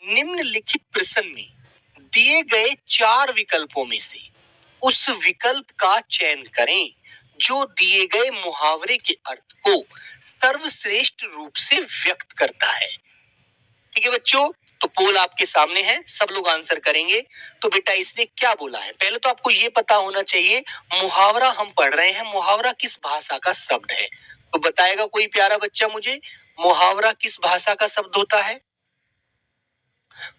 निम्नलिखित प्रश्न में दिए गए 4 विकल्पों में से उस विकल्प का चयन करें जो दिए गए मुहावरे के अर्थ को सर्वश्रेष्ठ रूप से व्यक्त करता है। ठीक है बच्चों, तो पोल आपके सामने है, सब लोग आंसर करेंगे। तो बेटा इसने क्या बोला है, पहले तो आपको ये पता होना चाहिए मुहावरा हम पढ़ रहे हैं, मुहावरा किस भाषा का शब्द है। तो बताएगा कोई प्यारा बच्चा मुझे, मुहावरा किस भाषा का शब्द होता है?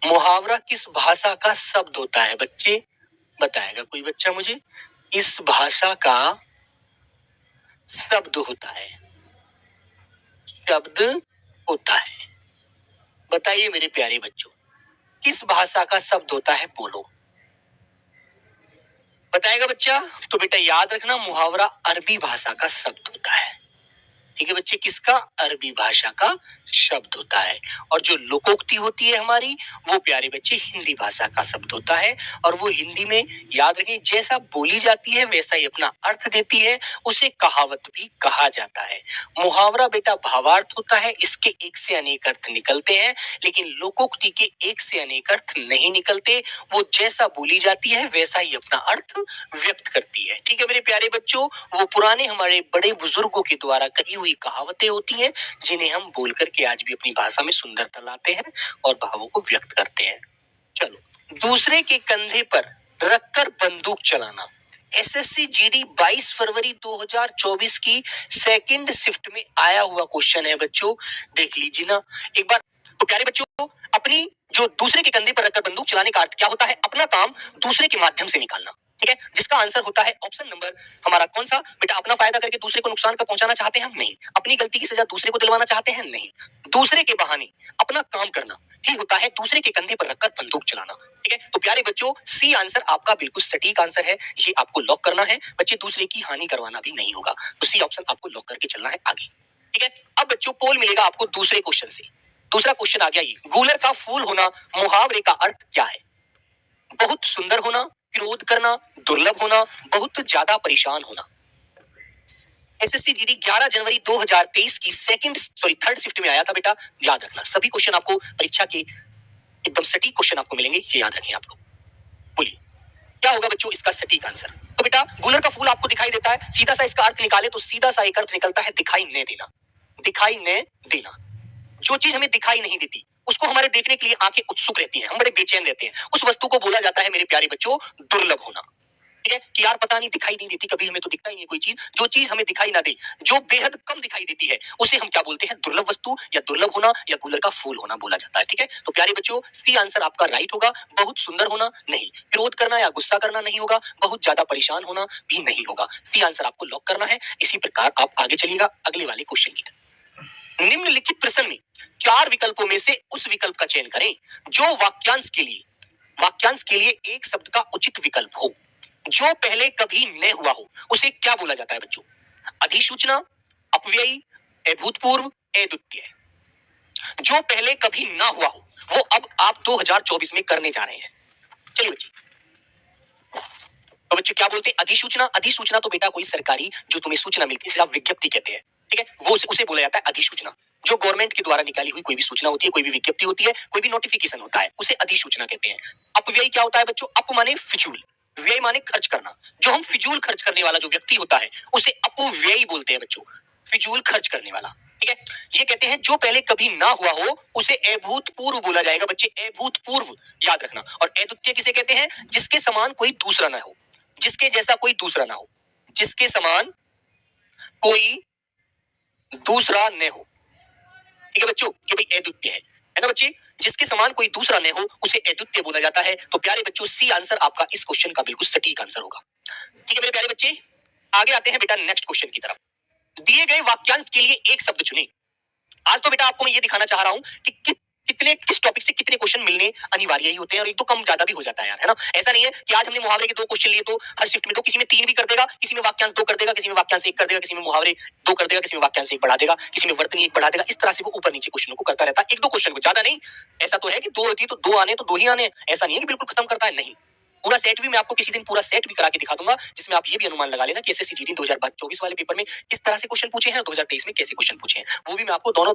मुहावरा किस भाषा का शब्द होता है बच्चे? बताएगा कोई बच्चा मुझे? इस भाषा का शब्द होता है, शब्द होता है। बताइए मेरे प्यारे बच्चों, किस भाषा का शब्द होता है, बोलो। बताएगा बच्चा? तो बेटा याद रखना, मुहावरा अरबी भाषा का शब्द होता है। ठीक है बच्चे, किसका? अरबी भाषा का शब्द होता है। और जो लोकोक्ति होती है हमारी, वो प्यारे बच्चे हिंदी भाषा का शब्द होता है। और वो हिंदी में याद रखिए, जैसा बोली जाती है वैसा ही अपना अर्थ देती है, उसे कहावत भी कहा जाता है। मुहावरा बेटा भावार्थ होता है, इसके एक से अनेक अर्थ निकलते हैं, लेकिन लोकोक्ति के एक से अनेक अर्थ नहीं निकलते। वो जैसा बोली जाती है वैसा ही अपना अर्थ व्यक्त करती है। ठीक है मेरे प्यारे बच्चों, वो पुराने हमारे बड़े बुजुर्गों के द्वारा कही हुई कहावतें होती हैं, जिन्हें हम बोल करके आज भी अपनी भाषा में सुंदरता लाते हैं और भावों को व्यक्त करते हैं। चलो, दूसरे के कंधे पर रखकर बंदूक चलाना एसएससी जीडी 22 फरवरी 2024 की सेकंड शिफ्ट में आया हुआ क्वेश्चन है बच्चों, देख लीजिए ना एक बार। तो प्यारे बच्चों, अपनी जो दूसरे के कंधे पर रखकर बंदूक चलाने का अर्थ क्या होता है? अपना काम दूसरे के माध्यम से निकालना। ठीक है, जिसका आंसर होता है ऑप्शन नंबर हमारा कौन सा बेटा? अपना फायदा करके दूसरे को नुकसान का पहुंचाना चाहते हैं हम? नहीं। अपनी गलती की सजा दूसरे को दिलवाना चाहते हैं? नहीं। दूसरे के बहाने अपना काम करना ही होता है दूसरे के कंधे पर रखकर बंदूक चलाना। ठीक है, तो प्यारे बच्चों सी आंसर आपका बिल्कुल सटीक आंसर है, ये आपको लॉक करना है बच्चे, दूसरे की हानि करवाना भी नहीं होगा। तो सी ऑप्शन आपको लॉक करके चलना है आगे। ठीक है, अब बच्चों पोल मिलेगा आपको दूसरे क्वेश्चन से। दूसरा क्वेश्चन आ गया ये, गूलर का फूल होना मुहावरे का अर्थ क्या है? बहुत सुंदर होना, क्रोध करना, दुर्लभ होना, बहुत ज्यादा परेशान होना। एसएससी जीडी 11 जनवरी 2023 की थर्ड शिफ्ट में आया था बेटा, याद रखना। सभी क्वेश्चन आपको परीक्षा के एकदम सटीक क्वेश्चन आपको मिलेंगे, ये याद रखें आप लोग। बोलिए क्या होगा बच्चों इसका सटीक आंसर? तो बेटा गूलर का फूल आपको दिखाई देता है, सीधा सा इसका अर्थ निकाले तो सीधा सा एक अर्थ निकलता है दिखाई न देना। दिखाई न देना, जो चीज हमें दिखाई नहीं देती उसको हमारे देखने के लिए आंखें उत्सुक रहती हैं, हम बड़े बेचैन रहते हैं, उस वस्तु को बोला जाता है मेरे प्यारे बच्चों दुर्लभ होना। ठीक है कि यार पता नहीं दिखाई नहीं देती कभी, हमें तो दिखता ही नहीं कोई चीज। जो चीज हमें दिखाई ना दे, जो बेहद कम दिखाई देती है, उसे हम क्या बोलते हैं? दुर्लभ वस्तु या दुर्लभ होना या गूलर का फूल होना बोला जाता है। ठीक है, तो प्यारे बच्चों सी आंसर आपका राइट होगा। बहुत सुंदर होना नहीं, क्रोध करना या गुस्सा करना नहीं होगा, बहुत ज्यादा परेशान होना भी नहीं होगा। सी आंसर आपको लॉक करना है। इसी प्रकार आप आगे चलिएगा अगले वाले क्वेश्चन की तरफ। निम्नलिखित प्रश्न में 4 विकल्पों में से उस विकल्प का चयन करें जो वाक्यांश के लिए एक शब्द का उचित विकल्प हो। जो पहले कभी न हुआ हो उसे क्या बोला जाता है बच्चों? अधिसूचना, अपव्ययी, अभूतपूर्व, अद्वितीय। जो पहले कभी ना हुआ हो वो अब आप 2024 में करने जा रहे हैं। चलिए बच्चे, तो बच्चे क्या बोलते हैं? अधिसूचना। अधिसूचना तो बेटा कोई सरकारी जो तुम्हें सूचना मिलती है, इसे आप विज्ञप्ति कहते हैं। ठीक है, वो उसे बोला जाता है अधिसूचना। जो गवर्नमेंट के द्वारा निकाली हुई कोई भी सूचना होती है, कोई भी विज्ञप्ति होती है, कोई भी नोटिफिकेशन होता है, उसे अधिसूचना कहते हैं। अपव्यय क्या होता है बच्चों? अप माने फिजूल, व्यय माने खर्च करना। जो हम फिजूल खर्च करने वाला जो व्यक्ति होता है उसे अपव्ययी बोलते हैं बच्चों, फिजूल खर्च करने वाला। ठीक है, ये कहते हैं जो पहले कभी ना हुआ हो उसे अभूतपूर्व बोला जाएगा बच्चे, अभूतपूर्व याद रखना। और अद्वितीय किसे कहते हैं? जिसके समान कोई दूसरा ना हो, जिसके जैसा कोई दूसरा ना हो, जिसके समान कोई दूसरा न हो। ठीक है बच्चों, कि भाई अद्वितीय है ना बच्चे, जिसके समान कोई दूसरा न हो उसे अद्वितीय बोला जाता है। तो प्यारे बच्चों सी आंसर आपका इस क्वेश्चन का बिल्कुल सटीक आंसर होगा। ठीक है मेरे प्यारे बच्चे, आगे आते हैं बेटा नेक्स्ट क्वेश्चन की तरफ। दिए गए वाक्यांश के लिए एक शब्द चुनें। आज तो बेटा आपको मैं ये दिखाना चाह रहा हूं कि किस टॉपिक से कितने क्वेश्चन मिलने अनिवार्य ही होते हैं, और एक तो कम ज्यादा भी हो जाता है यार, है ना। ऐसा नहीं है कि आज हमने मुहावरे के 2 क्वेश्चन लिए तो हर शिफ्ट में दो, किसी में 3 भी कर देगा, किसी में वाक्यांश 2 कर देगा, किसी में वाक्यांश 1 कर देगा, किसी में मुहावरे 2 कर देगा, किसी में वाक्यांश 1 बढ़ा देगा, किसी में वर्तनी 1 बढ़ा देगा। इस तरह से वो ऊपर नीचे क्वेश्चनों को करता रहता है, 1-2 क्वेश्चन को, ज्यादा नहीं। ऐसा तो है कि 2 होती तो 2 आने तो 2 ही आने, ऐसा नहीं है कि बिल्कुल खत्म करता है, नहीं। पूरा सेट भी मैं आपको किसी दिन पूरा सेट भी करा के दिखा दूंगा, जिसमें आप ये भी अनुमान लगा लेना कि एसएससी जीडी 2024 वाले पेपर में किस तरह से क्वेश्चन पूछे हैं और 2023 में कैसे क्वेश्चन पूछे हैं, वो भी मैं आपको दोनों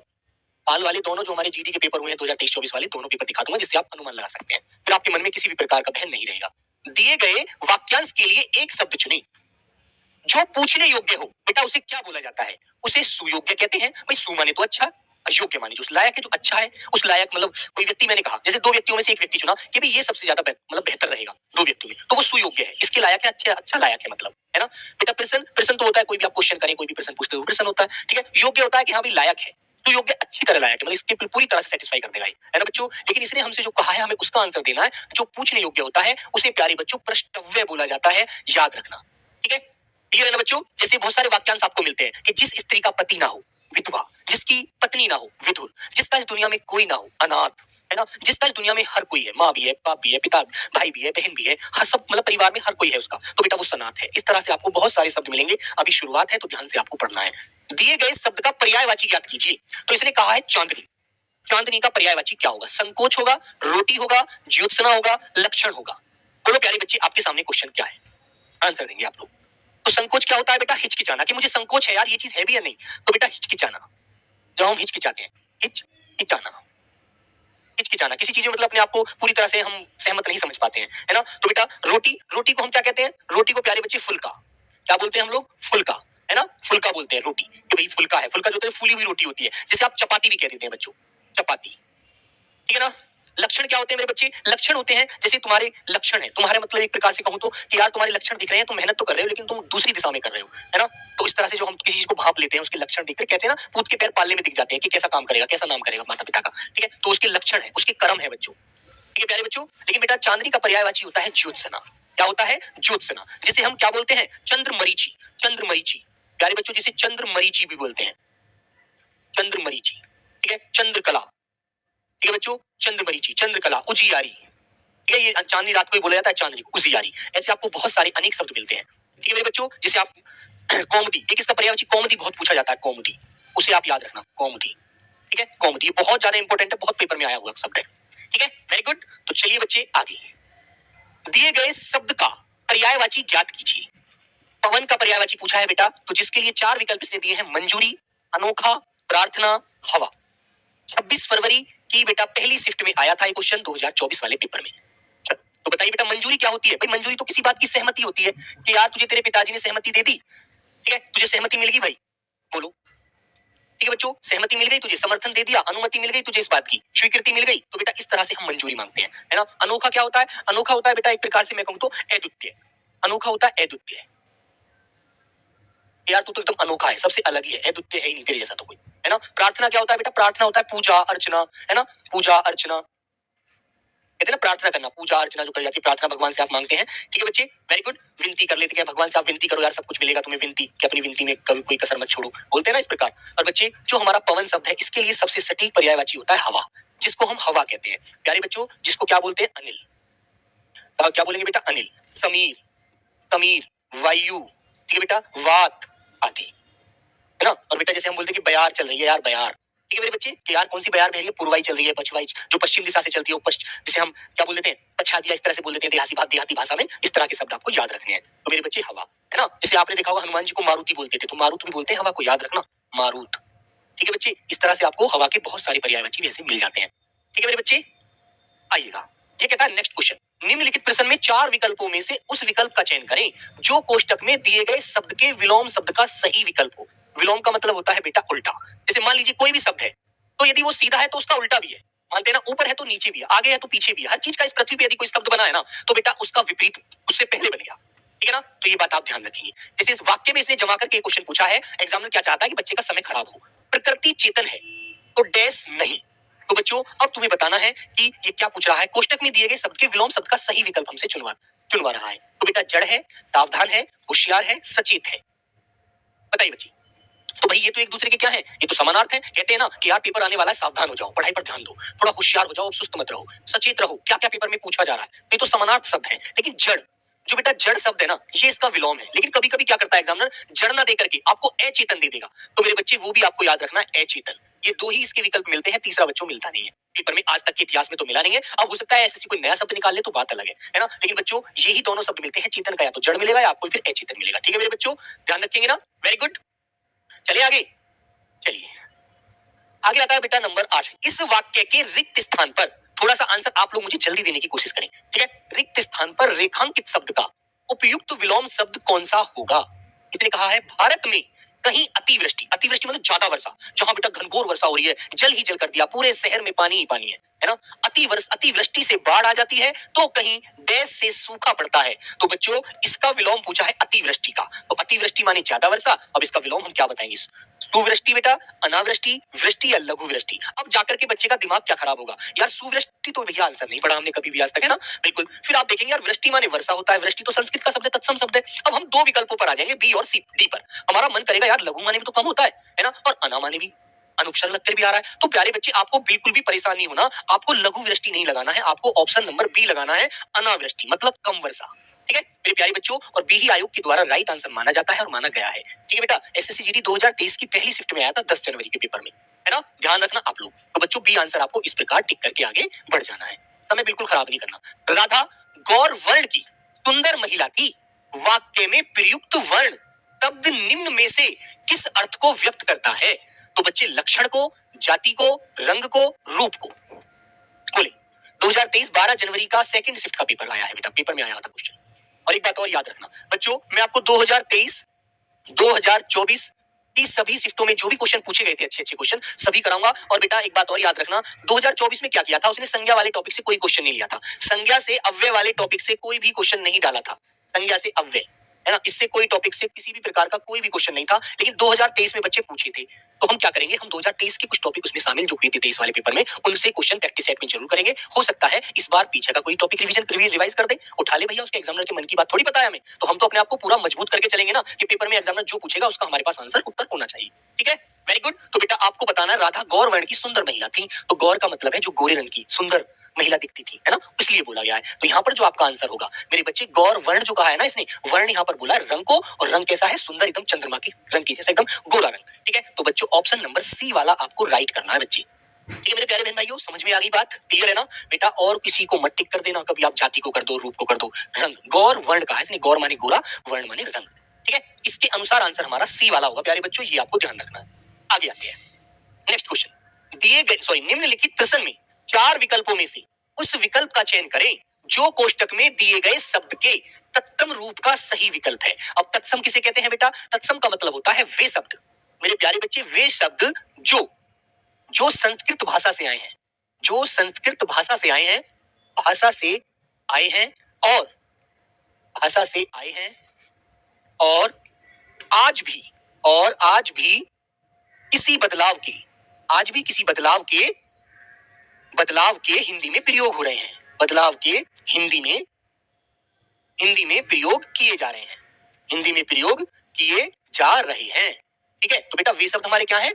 साल वाले दोनों जो हमारे जीडी के पेपर हुए हैं 2023-24 वाले दोनों पेपर दिखा दूंगा, जिससे आप अनुमान लगा सकते हैं। फिर आपके मन में किसी भी प्रकार का बहन नहीं रहेगा। दिए गए वाक्यांश के लिए एक शब्द चुने जो पूछने योग्य हो। बेटा उसे क्या बोला जाता है? उसे सुयोग्य कहते हैं। भाई सु माने तो अच्छा, और योग्य माने जो उस लायक है, जो अच्छा है। उस लायक मतलब कोई व्यक्ति, मैंने कहा जैसे दो व्यक्तियों में से एक व्यक्ति चुना कि भाई ये सबसे ज्यादा मतलब बेहतर रहेगा दो व्यक्तियों में, तो वो सुयोग्य है, इसके लायक है, अच्छा अच्छा लायक है, मतलब है ना। बेटा प्रश्न, प्रश्न तो होता है, कोई भी आप क्वेश्चन करें, कोई भी प्रश्न पूछते हो प्रश्न होता है, ठीक है। योग्य होता है कि हाँ भाई लायक है, तो योग्य अच्छी तरह लायक है, मतलब इसके पूरी तरह से सेटिस्फाई कर देगा, है ना बच्चों। लेकिन इसने हमसे जो कहा है, हमें उसका आंसर देना है। जो पूछने योग्य होता है उसे प्यारे बच्चों प्रश्नव्य बोला जाता है, याद रखना, ठीक है। क्लियर है ना बच्चों। जैसे बहुत सारे वाक्यांश आपको मिलते हैं कि जिस स्त्री का पति ना हो विधवा, जिसकी पत्नी ना हो विधुर, जिसका इस दुनिया में कोई ना हो अनाथ, है ना, जिसका इस दुनिया में हर कोई है, माँ भी है, बाप भी है, पिता भाई भी है, बहन भी है, हर सब मतलब परिवार में हर कोई है उसका, तो बेटा वो सनाथ है। इस तरह से आपको बहुत सारे शब्द मिलेंगे, अभी शुरुआत है तो ध्यान से आपको पढ़ना है। दिए गए शब्द का पर्यायवाची ज्ञात कीजिए। तो इसने कहा है चांदनी। चांदनी का पर्यायवाची क्या होगा? संकोच होगा, रोटी होगा, ज्योत्सना होगा, लक्षण होगा। बोलो प्यारे बच्चे, आपके सामने क्वेश्चन क्या है, आंसर देंगे आप लोग। तो संकोच क्या होता है बेटा? हिचकिचाना, कि मुझे संकोच है यार, ये चीज है भी या नहीं, तो बेटा हिचकिचाना, जब हम हिचकिचाते हैं, हिचकिचाना, हिचकिचाना किसी चीज में मतलब अपने आप को पूरी तरह से हम सहमत नहीं समझ पाते हैं, है ना। तो बेटा रोटी, रोटी को हम क्या कहते हैं? रोटी को प्यारे बच्चे फुल्का, क्या बोलते हैं हम लोग? फुल्का, है ना, फुल्का बोलते हैं रोटी, कि भाई फुल्का है। फुल्का जो होता है फूली हुई रोटी होती है, जैसे आप चपाती भी कह देते हैं बच्चों, चपाती, ठीक है ना। लक्षण क्या होते हैं मेरे बच्चे? लक्षण होते हैं जैसे तुम्हारे लक्षण है, तुम्हारे मतलब एक प्रकार से कहूं तो कि यार तुम्हारे लक्षण दिख रहे हैं, तुम मेहनत तो कर रहे हो लेकिन तुम दूसरी दिशा में कर रहे हो, है ना। तो इस तरह से जो हम किसी चीज को भाप लेते हैं, उसके लक्षण देखकर कहते हैं ना, पूत के पैर पालने में दिख जाते हैं कि कैसा काम करेगा, कैसा नाम करेगा माता पिता का, ठीक है। तो उसके लक्षण है, उसके कर्म है बच्चों, ठीक है प्यारे बच्चों। लेकिन बेटा चांदनी का पर्यायवाची होता है ज्योत्सना। क्या होता है? ज्योत्सना, जिसे हम क्या बोलते हैं? चंद्रमरीचि, चंद्रमरीचि प्यारे बच्चों, जिसे चंद्रमरीचि भी बोलते हैं, चंद्रमरीचि, ठीक है। चंद्रकला, ठीक है बच्चों, चंद्रमरीचि, चंद्रकला, उजियारी, ठीक है। ये चांदनी रात को ही बोला जाता है, चांदनी को उजियारी। ऐसे आपको बहुत सारे अनेक शब्द मिलते हैं, ठीक है मेरे बच्चों। जिसे आप कौमुदी, एक इसका पर्यायवाची कौमुदी बहुत पूछा जाता है, कौमुदी, उसे आप याद रखना, कौमुदी, ठीक है। कौमुदी बहुत ज्यादा इंपॉर्टेंट है, बहुत पेपर में आया हुआ शब्द है, ठीक है, वेरी गुड। तो चलिए बच्चे आगे, दिए गए शब्द का पर्यायवाची ज्ञात कीजिए। पवन का पर्यायवाची पूछा है बेटा, तो जिसके लिए चार विकल्प इसने दिए हैं, मंजूरी, अनोखा, प्रार्थना, हवा। 26 फरवरी की बेटा पहली शिफ्ट में आया था ये क्वेश्चन 2024 वाले पेपर में। तो बताइए बेटा मंजूरी क्या होती है? भाई मंजूरी तो किसी बात की सहमति होती है कि यार तुझे तेरे पिताजी ने सहमति दे दी, ठीक है, तुझे सहमति मिल गई भाई, बोलो, ठीक है बच्चों, सहमति मिल गई तुझे, समर्थन दे दिया, अनुमति मिल गई तुझे, इस बात की स्वीकृति मिल गई, तो बेटा इस तरह से हम मंजूरी मांगते हैं, है ना। अनोखा क्या होता है? अनोखा होता है बेटा एक प्रकार से मैं कहूं तो अद्वितीय, अनोखा होता है अद्वितीय, यार तू तो एकदम अनोखा है, सबसे अलग ही है, अद्वितीय है ही नहीं तेरे जैसा तो कोई, है ना। प्रार्थना क्या होता है बेटा? प्रार्थना होता है पूजा अर्चना, है ना, पूजा अर्चना, कहते हैं ना प्रार्थना करना, पूजा अर्चना जो करी जाती है, प्रार्थना भगवान से आप मांगते हैं, ठीक है बच्चे, वेरी गुड। विनती कर लेते हैं भगवान से, आप विनती करो यार सब कुछ मिलेगा तुम्हें, विनती कि अपनी विनती में कभी कोई कसर मत छोड़ो, बोलते हैं ना इस प्रकार। और बच्चे जो हमारा पवन शब्द है, इसके लिए सबसे सटीक पर्यायवाची होता है हवा, जिसको हम हवा कहते हैं प्यारे बच्चों, जिसको क्या बोलते हैं? अनिल। क्या बोलेंगे बेटा? अनिल, समीर, समीर, वायु, ठीक है बेटा, वात आदि, है ना। और बेटा जैसे हम बोलते हैं कि बयार चल रही है यार, बयार, ठीक है मेरे बच्चे, कि यार कौन सी बयार बह रही है? पूर्वाई चल रही है, पछवाई जो पश्चिम दिशा से चलती है, वो जिसे हम क्या बोल देते हैं? पछादिया, इस तरह से बोल देते हैं देहाती भाषा में। इस तरह के शब्द आपको याद रखने हैं। तो मेरे बच्चे हवा, है ना, जैसे आपने देखा होगा हनुमान जी को मारुति बोलते थे, तो मारुत भी बोलते हैं हवा को, याद रखना, मारुत, ठीक है बच्चे। इस तरह से आपको हवा के बहुत सारे पर्यायवाची वैसे मिल जाते हैं, ठीक है मेरे बच्चे। आइएगा, ये कहता है नेक्स्ट क्वेश्चन, निम्नलिखित प्रश्न में चार विकल्पों में से उस विकल्प का चयन करें जो कोष्टक में दिए गए शब्द के विलोम शब्द का सही विकल्प हो। विलोम का मतलब होता है बेटा उल्टा। जैसे मान लीजिए कोई भी शब्द है, तो यदि वो सीधा है तो उसका उल्टा भी है, मानते हैं ना, ऊपर है तो नीचे भी है, आगे है तो पीछे भी है, हर चीज का इस पृथ्वी पे यदि कोई शब्द बना है ना, तो बेटा उसका विपरीत उससे पहले बनेगा, ठीक है ना। तो ये बात आप ध्यान रखेंगे। जैसे इस वाक्य में इसने जमा करके क्वेश्चन पूछा है, एग्जामिनर क्या चाहता है कि बच्चे का समय खराब हो। प्रकृति चेतन है तो डैश नहीं। तो बच्चों अब तुम्हें बताना है कि ये क्या पूछ रहा है, कोष्टक में दिए गए शब्द के विलोम शब्द का सही विकल्प हमसे चुनवा रहा है। तो बेटा जड़ है, सावधान है, होशियार है, सचेत है, बताइए बच्ची। तो भाई ये तो एक दूसरे के क्या है? ये तो समानार्थ है। कहते हैं ना कि यार पेपर आने वाला है, सावधान हो जाओ, पढ़ाई पर ध्यान दो, थोड़ा होशियार हो जाओ, सुस्त मत रहो, सचेत रहो, क्या क्या पेपर में पूछा जा रहा है। तो ये तो समानार्थ शब्द है। लेकिन जड़, जो बेटा जड़ शब्द है ना, ये इसका विलोम है। लेकिन कभी कभी क्या करता है एग्जामिनर, जड़ ना दे करके आपको अचेतन दे देगा। तो मेरे बच्चे वो भी आपको याद रखना है, अचेतन। ये दो ही इसके विकल्प मिलते हैं, तीसरा बच्चों मिलता नहीं है। पेपर में आज तक के इतिहास में तो मिला नहीं है। अब हो सकता है ऐसे कोई नया शब्द निकाल ले तो बात अलग है ना। लेकिन बच्चों यही दोनों शब्द मिलते हैं, चेतन का या तो जड़ मिलेगा या आपको फिर अचेतन मिलेगा, ठीक है मेरे बच्चों, ध्यान रखेंगे ना, वेरी गुड। चलिए आगे, चलिए आगे आता है बेटा नंबर 8। इस वाक्य के रिक्त स्थान पर थोड़ा सा आंसर आप लोग मुझे जल्दी देने की कोशिश करें, ठीक है। रिक्त स्थान पर रेखांकित शब्द का उपयुक्त विलोम शब्द कौन सा होगा? इसने कहा है भारत में कहीं अतिवृष्टि, अतिवृष्टि मतलब ज्यादा वर्षा, जहां बेटा घनघोर वर्षा हो रही है, जल ही जल कर दिया, पूरे शहर में पानी ही पानी है ना। अतिवृष्टि से बाढ़ आ जाती है, तो कहीं डैश से सूखा पड़ता है। तो बच्चों इसका विलोम पूछा है अतिवृष्टि का, तो अतिवृष्टि माने ज्यादा वर्षा। अब इसका विलोम हम क्या बताएंगे? सुवृष्टि बेटा, अनावृष्टि, वृष्टि या लघु वृष्टि। अब जाकर के बच्चे का दिमाग क्या खराब होगा, यार सुवृष्टि तो भैया आंसर नहीं पढ़ा हमने कभी भी आज तक, है ना। बिल्कुल, फिर आप देखेंगे यार वृष्टि माने वर्षा होता है, वृष्टि तो संस्कृत का शब्द है, तत्सम शब्द है। अब हम दो विकल्पों पर आ जाएंगे, बी और सी, डी पर। हमारा मन करेगा यार लघु माने भी तो कम होता है ना, और अना माने भी अनुक्षर लगकर भी आ रहा है। तो प्यारे बच्चे आपको बिल्कुल भी परेशान नहीं होना, आपको लघु वृष्टि नहीं लगाना है, आपको ऑप्शन नंबर बी लगाना है, अनावृष्टि मतलब कम वर्षा, ठीक है मेरे प्यारे बच्चों। और बी ही आयोग के द्वारा राइट आंसर माना जाता है और माना गया है, ठीक है बेटा। एसएससी जीडी 2023 की पहली शिफ्ट में आया था 10 जनवरी के पेपर में, है ना, ध्यान रखना आप लोग। तो बच्चों बी आंसर आपको इस प्रकार टिक करके आगे बढ़ जाना है, समय बिल्कुल खराब नहीं करना। राधा गौर वर्ण की सुंदर महिला थी, वाक्य में प्रयुक्त वर्ण शब्द निम्न में से किस अर्थ को व्यक्त करता है? तो बच्चे लक्षण को, जाति को, रंग को, रूप को। बोले 2023 12 जनवरी का सेकंड शिफ्ट का पेपर आया है बेटा, पेपर में आया था क्वेश्चन। और एक बात और याद रखना बच्चों, मैं आपको 2023 2024 की सभी शिफ्टों में जो भी क्वेश्चन पूछे गए थे, अच्छे अच्छे क्वेश्चन सभी कराऊंगा। और बेटा एक बात और याद रखना, 2024 में क्या किया था, उसने संज्ञा वाले टॉपिक से कोई क्वेश्चन नहीं लिया था, संज्ञा से अव्यय वाले टॉपिक से कोई भी क्वेश्चन नहीं डाला था, संज्ञा से अव्यय, है ना, इससे कोई टॉपिक से किसी भी प्रकार का कोई भी क्वेश्चन नहीं था। लेकिन 2023 में बच्चे पूछे थे, तो हम क्या करेंगे, हम 2023 के कुछ टॉपिक उसमें शामिल जो हुए थे 23 वाले पेपर में, उनसे क्वेश्चन प्रैक्टिस सेट में जरूर करेंगे। हो सकता है इस बार पीछे का कोई टॉपिक रिवाइज कर दे, उठा ले भैया, उसके एग्जामिनर के मन की बात थोड़ी पता है हमें, तो हम तो अपने आप को पूरा मजबूत करके चलेंगे ना कि पेपर में एग्जामिनर जो पूछेगा उसका हमारे पास आंसर उत्तर होना चाहिए, ठीक है। Very good. तो बेटा आपको बताना, राधा गौर वर्ण की सुंदर महिला थी, तो गौर का मतलब है जो गोरे रंग की सुंदर महिला दिखती थी, है ना, इसलिए बोला गया है। तो यहाँ पर जो आपका आंसर होगा मेरे बच्चे, गौर वर्ण जो कहा है ना इसने, वर्ण यहाँ पर बोला है रंग को, और रंग कैसा है, सुंदर, एकदम चंद्रमा की रंग की जैसा, एकदम गोरा रंग, ठीक है। तो बच्चों ऑप्शन नंबर सी वाला आपको राइट करना है बच्चे, ठीक है मेरे प्यारे बहन भाइयों, समझ में आ गई बात, क्लियर है ना बेटा। और किसी को मत टिक कर देना, कभी आप जाति को कर दो, रूप को कर दो, रंग, गौर वर्ण कहा है इसने, गौर माने गोरा, वर्ण माने रंग, ठीक है। इसके अनुसार आंसर हमारा सी वाला होगा प्यारे बच्चों, ये आपको ध्यान रखना है। आगे आते हैं नेक्स्ट क्वेश्चन। दिए गए निम्नलिखित प्रश्न में 4 विकल्पों में से उस विकल्प का चयन करें जो कोष्टक में दिए गए शब्द के तत्सम रूप का सही विकल्प है। अब तत्सम किसे कहते हैं बेटा, तत्सम का मतलब होता है वे शब्द, मेरे प्यारे बच्चे, वे शब्द जो संस्कृत भाषा से आए हैं, जो संस्कृत भाषा से आए हैं, भाषा से आए हैं, और भाषा से आए हैं, और आज भी, और आज भी किसी बदलाव के, आज भी किसी बदलाव के हिंदी में प्रयोग हो रहे हैं, बदलाव के हिंदी में प्रयोग किए जा रहे हैं, हिंदी में प्रयोग किए जा रहे हैं, ठीक है। तो बेटा वे शब्द हमारे क्या है,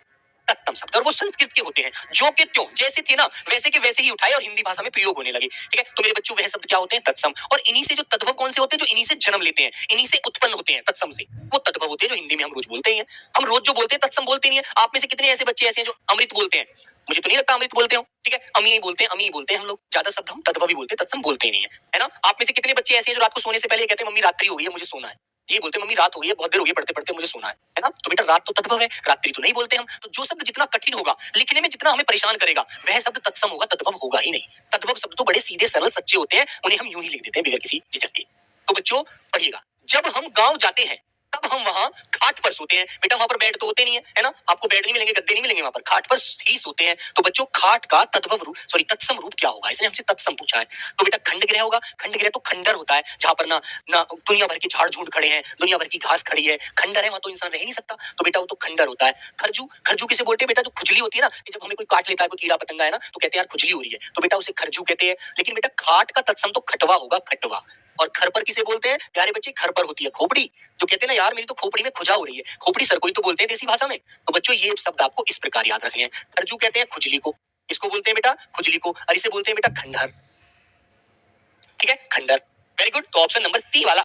तत्सम शब्द, और वो संस्कृत के होते हैं, जो के त्यों जैसे थे ना वैसे के वैसे ही उठाए और हिंदी भाषा में प्रयोग होने लगे, ठीक है। तो मेरे बच्चों वह शब्द क्या होते हैं, तत्सम। और इन्हीं से जो तद्भव कौन से होते हैं, जो इन्हीं से जन्म लेते हैं, इन्हीं से उत्पन्न होते हैं, तत्सम से वो तद्भव होते हैं जो हिंदी में हम रोज बोलते ही हैं। हम रोज जो बोलते हैं तत्सम बोलते नहीं है। आप में से कितने ऐसे बच्चे ऐसे हैं जो अमृत बोलते हैं, मुझे तो नहीं लगता अमृत बोलते हो, ठीक है, अमी ही बोलते हैं, अमी ही बोलते हैं हम लोग, ज्यादा शब्द हम तद्भव ही बोलते हैं, तत्सम बोलते ही नहीं है ना। आप में से कितने बच्चे ऐसे हैं जो रात को सोने से पहले कहते हैं मम्मी रात्रि हो गई है मुझे सोना है, ये बोलते हैं मम्मी रात हो गई है, बहुत देर हो गई पढ़ते पढ़ते मुझे सोना है ना। तो बेटा रात तो तद्भव है, रात्रि तो नहीं बोलते हम। तो जो शब्द जितना कठिन होगा लिखने में, जितना हमें परेशान करेगा, वह शब्द तत्सम होगा, तद्भव होगा ही नहीं। तद्भव शब्द तो बड़े सीधे सरल सच्चे होते हैं, उन्हें हम यूं ही लिख देते हैं बिना किसी झिझक के। तो बच्चों पढ़िएगा, जब हम गांव जाते हैं तब हम वहां खाट पर सोते हैं, बेटा वहां पर बेड तो होते नहीं है ना, आपको बेड नहीं मिलेंगे, गद्दे नहीं मिलेंगे, वहां पर खाट पर ही सोते हैं। तो बच्चों खाट का तद्भव रूप, तत्सम रूप क्या होगा, इसने हमसे तत्सम पूछा है। तो बेटा खंड गृह होगा, खंड गृह तो खंडर होता है, जहां पर ना दुनिया भर के झाड़ झूठ खड़े हैं, दुनिया भर की घास खड़ी है, खंडर है, वहां तो इंसान रह ही नहीं सकता, तो बेटा वो तो खंडर होता है। खरजू, खरजू किसे बोलते हैं बेटा, जो खुजली होती है ना, जब हमें कोई काट लेता है, कोई कीड़ा पतंगा है ना, तो कहते हैं यार खुजली हो रही है, तो बेटा उसे खरजू कहते हैं। लेकिन बेटा खाट का तत्सम तो खटवा होगा, खटवा। और घर पर किसे बोलते हैं प्यारे बच्चे, घर पर होती है खोपड़ी, जो कहते हैं ना यार मेरी तो खोपड़ी में खुजा हो रही है, खोपड़ी सर को ही तो बोलते हैं देसी भाषा में। तो बच्चों ये शब्द आपको इस प्रकार याद रखने हैं। खरजू कहते हैं खुजली को, इसको बोलते हैं बेटा खुजली को, और इसे बोलते हैं बेटा खंडहर, ठीक है, खंडर। Very good. तो ऑप्शन नंबर सी वाला